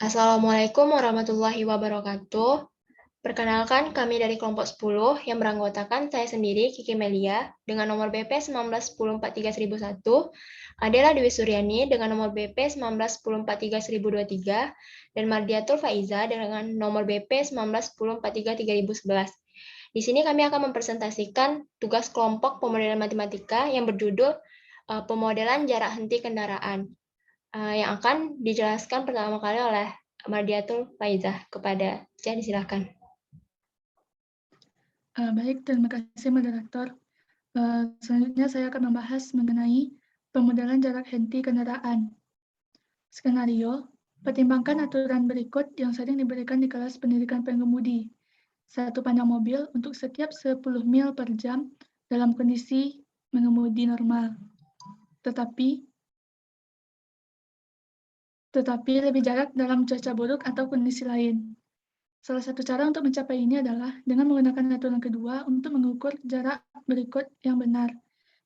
Assalamualaikum warahmatullahi wabarakatuh. Perkenalkan, kami dari kelompok 10 yang beranggotakan saya sendiri, Kiki Melia, dengan nomor BP 1910431001, Adela Dewi Suryani dengan nomor BP 1910431023, dan Mardiatul Faiza dengan nomor BP 1910433011. Di sini kami akan mempresentasikan tugas kelompok pemodelan matematika yang berjudul Pemodelan Jarak Henti Kendaraan, yang akan dijelaskan pertama kali oleh Mardiatul Faizah. Kepada Cia, silakan. Baik, terima kasih moderator. Selanjutnya saya akan membahas mengenai pemodelan jarak henti kendaraan. Skenario, pertimbangkan aturan berikut yang sering diberikan di kelas pendidikan pengemudi. Satu panjang mobil untuk setiap 10 mil per jam dalam kondisi mengemudi normal. Tetapi lebih jarak dalam cuaca buruk atau kondisi lain. Salah satu cara untuk mencapai ini adalah dengan menggunakan aturan kedua untuk mengukur jarak berikut yang benar,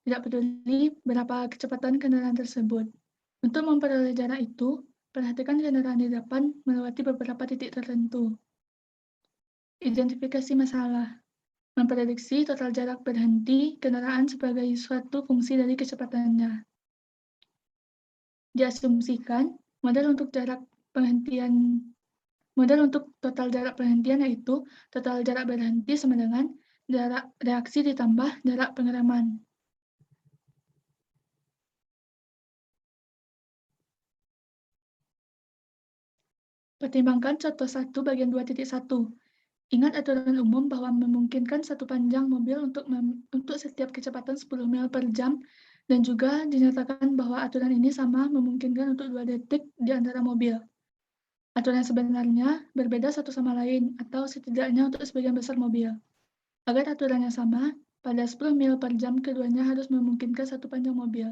tidak peduli berapa kecepatan kendaraan tersebut. Untuk memperoleh jarak itu, perhatikan kendaraan di depan melewati beberapa titik tertentu. Identifikasi masalah. Memprediksi total jarak berhenti kendaraan sebagai suatu fungsi dari kecepatannya. Diasumsikan, model untuk total jarak penghentian yaitu total jarak berhenti sama dengan jarak reaksi ditambah jarak pengereman. Pertimbangkan contoh 1 bagian 2.1. Ingat aturan umum bahwa memungkinkan satu panjang mobil untuk setiap kecepatan 10 mil per jam dan juga dinyatakan bahwa aturan ini sama memungkinkan untuk 2 detik di antara mobil. Aturan sebenarnya berbeda satu sama lain atau setidaknya untuk sebagian besar mobil. Agar aturannya sama, pada 10 mil per jam keduanya harus memungkinkan satu panjang mobil.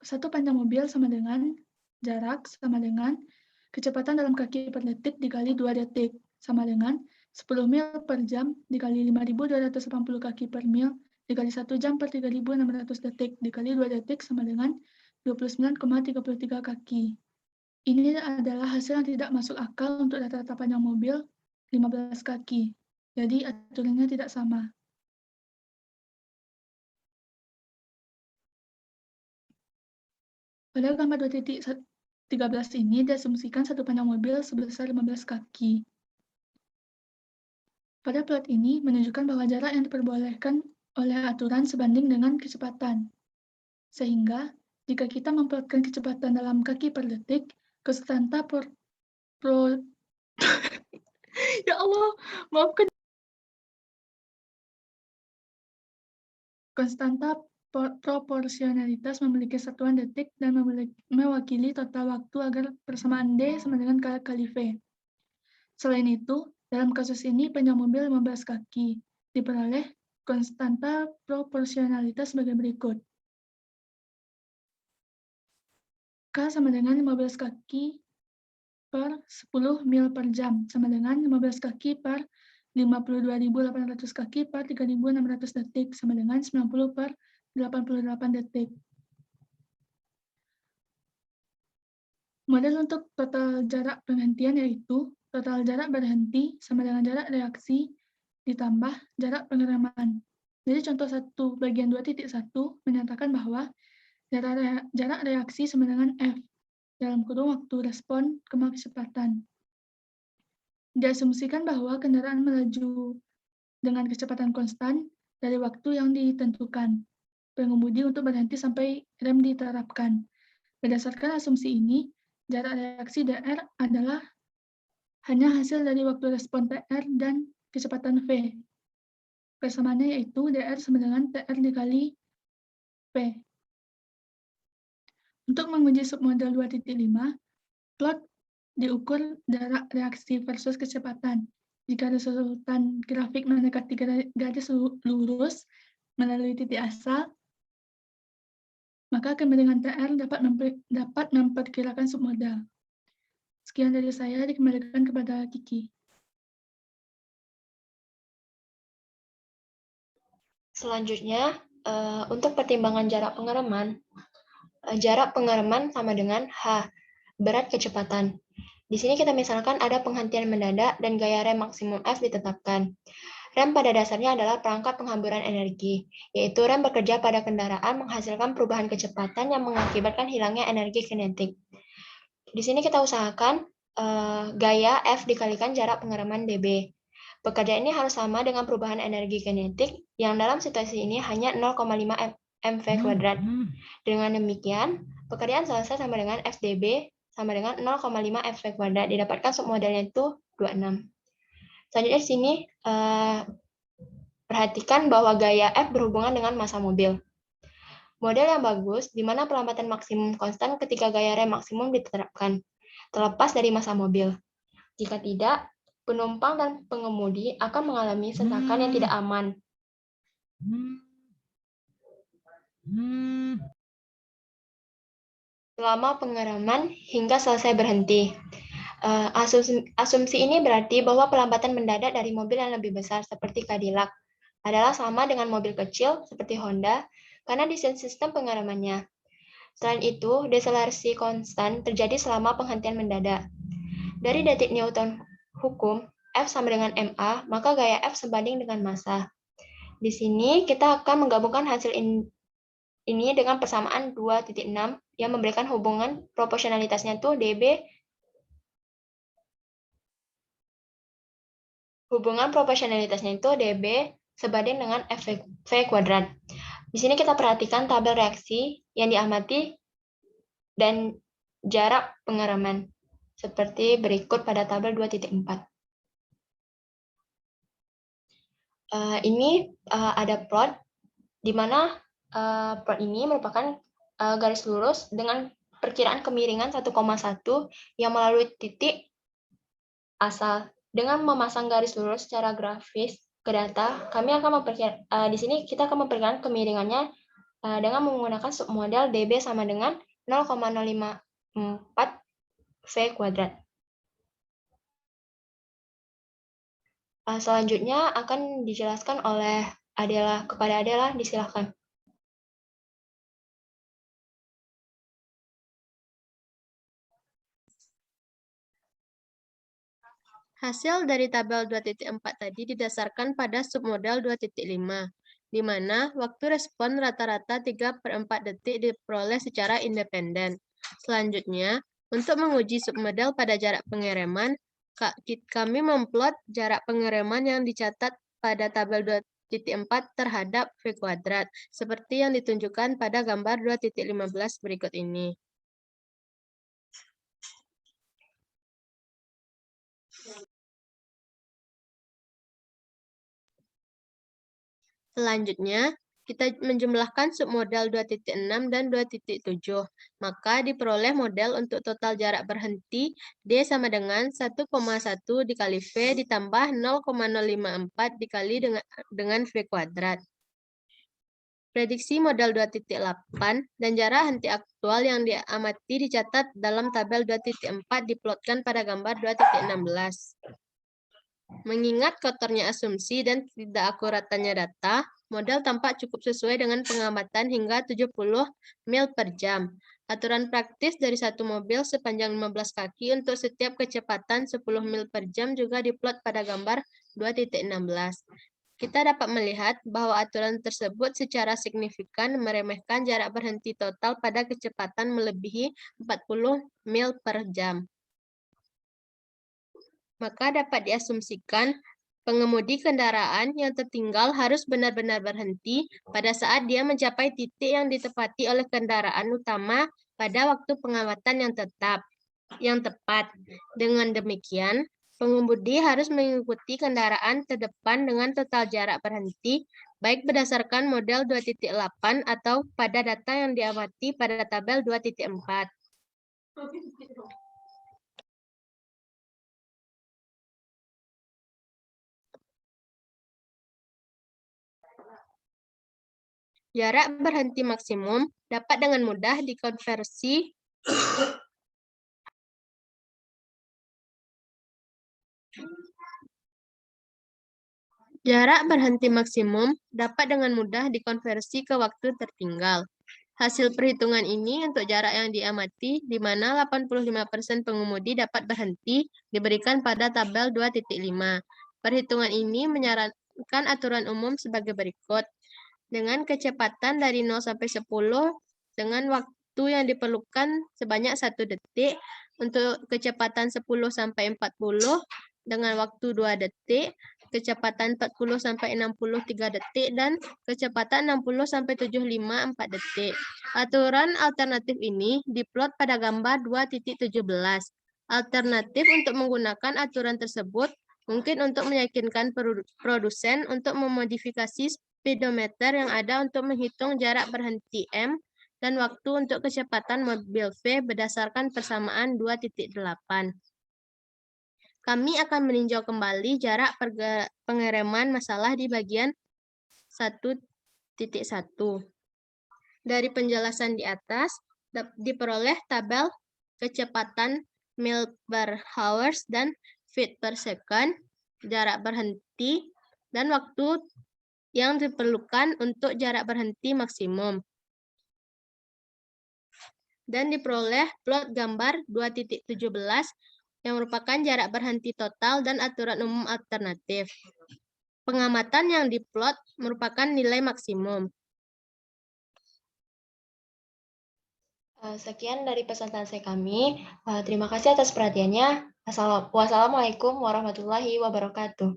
Satu panjang mobil sama dengan jarak sama dengan kecepatan dalam kaki per detik dikali 2 detik sama dengan 10 mil per jam dikali 5.280 kaki per mil dikali 1 jam per 3.600 detik dikali 2 detik sama dengan 29,33 kaki. Ini adalah hasil yang tidak masuk akal untuk rata-rata panjang mobil 15 kaki. Jadi aturannya tidak sama. Pada gambar 2.13 ini diasumsikan satu panjang mobil sebesar 15 kaki. Pada plot ini menunjukkan bahwa jarak yang diperbolehkan oleh aturan sebanding dengan kecepatan. Sehingga, jika kita memplotkan kecepatan dalam kaki per detik, konstanta ya Allah, maafkan. Konstanta proporsionalitas memiliki satuan detik dan mewakili total waktu agar persamaan D sama dengan K kali V. Selain itu, dalam kasus ini panjang mobil 15 kaki diperoleh konstanta proporsionalitas sebagai berikut. K sama dengan 15 kaki per 10 mil per jam sama dengan 15 kaki per 52.800 kaki per 3.600 detik sama dengan 90 per 88 detik. Model untuk total jarak penghentian yaitu total jarak berhenti sama dengan jarak reaksi ditambah jarak pengereman. Jadi contoh 1 bagian 2.1 menyatakan bahwa jarak reaksi sama dengan F dalam kurung waktu respon kema kecepatan. Diasumsikan bahwa kendaraan melaju dengan kecepatan konstan dari waktu yang ditentukan. Pengemudi untuk berhenti sampai rem diterapkan. Berdasarkan asumsi ini, jarak reaksi DR adalah hanya hasil dari waktu respon TR dan kecepatan V. Persamaannya yaitu DR sama dengan TR dikali V. Untuk menguji submodel 2.5, plot diukur jarak reaksi versus kecepatan. Jika resultan grafik mendekati garis lurus melalui titik asal, maka kemiringan TR dapat memperkirakan submodel. Sekian dari saya, dikembalikan kepada Kiki. Selanjutnya, untuk pertimbangan jarak pengereman sama dengan H. berat kecepatan. Di sini kita misalkan ada penghentian mendadak dan gaya rem maksimum F ditetapkan. Rem pada dasarnya adalah perangkat penghamburan energi, yaitu rem bekerja pada kendaraan menghasilkan perubahan kecepatan yang mengakibatkan hilangnya energi kinetik. Di sini kita usahakan gaya F dikalikan jarak pengereman dB. Pekerjaan ini harus sama dengan perubahan energi kinetik yang dalam situasi ini hanya 0,5 mv kuadrat. Dengan demikian, pekerjaan selesai sama dengan FdB sama dengan 0,5 mv kuadrat. Didapatkan submodelnya itu 26. Selanjutnya di sini perhatikan bahwa gaya F berhubungan dengan massa mobil. Model yang bagus di mana perlambatan maksimum konstan ketika gaya rem maksimum diterapkan, terlepas dari massa mobil. Jika tidak, penumpang dan pengemudi akan mengalami setakan yang tidak aman. Selama pengereman hingga selesai berhenti. Asumsi ini berarti bahwa pelambatan mendadak dari mobil yang lebih besar seperti Cadillac adalah sama dengan mobil kecil seperti Honda karena desain sistem pengeremannya. Selain itu, deselerasi konstan terjadi selama penghentian mendadak. Dari detik Newton hukum, F sama dengan ma, maka gaya F sebanding dengan massa. Di sini kita akan menggabungkan hasil ini dengan persamaan 2.6 yang memberikan hubungan proporsionalitasnya itu dB. Hubungan proporsionalitasnya itu dB sebanding dengan V kuadrat. Di sini kita perhatikan tabel reaksi yang diamati dan jarak pengereman seperti berikut pada tabel 2.4. Ini ada plot di mana plot ini merupakan garis lurus dengan perkiraan kemiringan 1,1 yang melalui titik asal. Dengan memasang garis lurus secara grafis ke data, kami akan di sini kita akan memperkirakan kemiringannya dengan menggunakan submodel dB sama dengan 0,054 V kuadrat. Selanjutnya akan dijelaskan oleh Adela. Kepada Adela, disilakan. Hasil dari tabel 2.4 tadi didasarkan pada submodel 2.5, di mana waktu respon rata-rata 3/4 detik diperoleh secara independen. Selanjutnya, untuk menguji submodel pada jarak pengereman, kami memplot jarak pengereman yang dicatat pada tabel 2.4 terhadap V kuadrat, seperti yang ditunjukkan pada gambar 2.15 berikut ini. Selanjutnya, kita menjumlahkan submodel 2.6 dan 2.7. Maka diperoleh model untuk total jarak berhenti D sama dengan 1,1 dikali V ditambah 0,054 dikali dengan V kuadrat. Prediksi model 2.8 dan jarak henti aktual yang diamati dicatat dalam tabel 2.4 diplotkan pada gambar 2.16. Mengingat kotornya asumsi dan tidak akuratannya data, model tampak cukup sesuai dengan pengamatan hingga 70 mil per jam. Aturan praktis dari satu mobil sepanjang 15 kaki untuk setiap kecepatan 10 mil per jam juga diplot pada gambar 2.16. Kita dapat melihat bahwa aturan tersebut secara signifikan meremehkan jarak berhenti total pada kecepatan melebihi 40 mil per jam. Maka dapat diasumsikan pengemudi kendaraan yang tertinggal harus benar-benar berhenti pada saat dia mencapai titik yang ditepati oleh kendaraan utama pada waktu pengamatan yang tepat. Dengan demikian, pengemudi harus mengikuti kendaraan terdepan dengan total jarak berhenti, baik berdasarkan model 2.8 atau pada data yang diamati pada tabel 2.4. Jarak berhenti maksimum dapat dengan mudah dikonversi ke waktu tertinggal. Hasil perhitungan ini untuk jarak yang diamati, di mana 85% pengemudi dapat berhenti, diberikan pada tabel 2.5. Perhitungan ini menyarankan aturan umum sebagai berikut. Dengan kecepatan dari 0 sampai 10, dengan waktu yang diperlukan sebanyak 1 detik, untuk kecepatan 10 sampai 40, dengan waktu 2 detik, kecepatan 40 sampai 63 detik, dan kecepatan 60 sampai 75 4 detik. Aturan alternatif ini diplot pada gambar 2.17. Alternatif untuk menggunakan aturan tersebut mungkin untuk meyakinkan produsen untuk memodifikasi speedometer yang ada untuk menghitung jarak berhenti M dan waktu untuk kecepatan mobil V berdasarkan persamaan 2.8. Kami akan meninjau kembali jarak pengereman masalah di bagian 1.1. Dari penjelasan di atas, diperoleh tabel kecepatan mil per hours dan feet per second, jarak berhenti, dan waktu yang diperlukan untuk jarak berhenti maksimum. Dan diperoleh plot gambar 2.17 yang merupakan jarak berhenti total dan aturan umum alternatif. Pengamatan yang diplot merupakan nilai maksimum. Sekian dari presentasi kami. Terima kasih atas perhatiannya. Wassalamualaikum warahmatullahi wabarakatuh.